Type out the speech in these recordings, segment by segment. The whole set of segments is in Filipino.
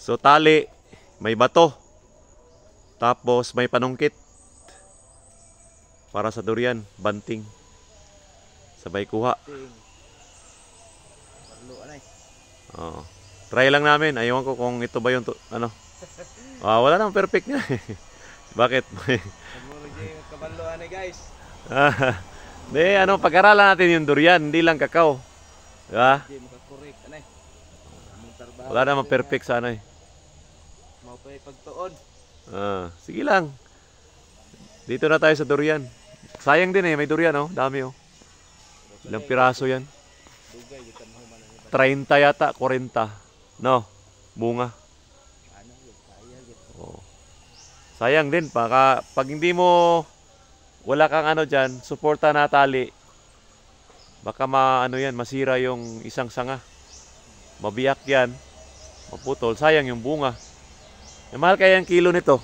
So tali, may bato, tapos may panungkit para sa durian, banting. Sabay kuha. Oo. Try lang namin. Ayaw ko kung ito ba yung ano. Wala namang perfect niya. Bakit? Kabanloan eh guys. Hindi, ano, pag-aralan natin yung durian, hindi lang kakao. Diba? Wala namang perfect sa ano eh. Mau pa pagtuon. Sige lang. Dito na tayo sa durian. Sayang din eh, may durian oh, dami oh. Ilang piraso yan? 30 yata, 40. No, bunga. Oh. Sayang din, pag hindi mo, wala kang ano dyan, suporta na tali, baka ano yan, masira yung isang sanga. Mabiyak yan, maputol, sayang yung bunga. Mahal kaya yung kilo nito?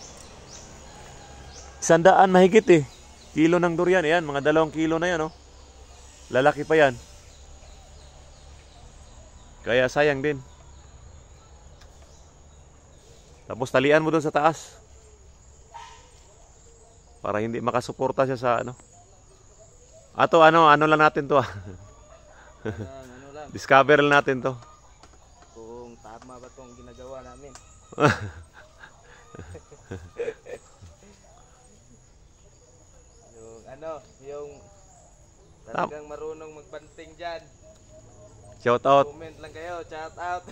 100 mahigit eh. Kilo ng durian, yan, mga 2 kilo na yan oh. Lalaki pa yan. Kaya sayang din. Tapos talian mo doon sa taas. Para hindi makasuporta siya sa ano. Ano lang natin to ah. Discover lang natin to. Kung tama ba tong ginagawa namin. yung talagang marunong magbanting dyan. Shout out. Comment lang kayo, shout out.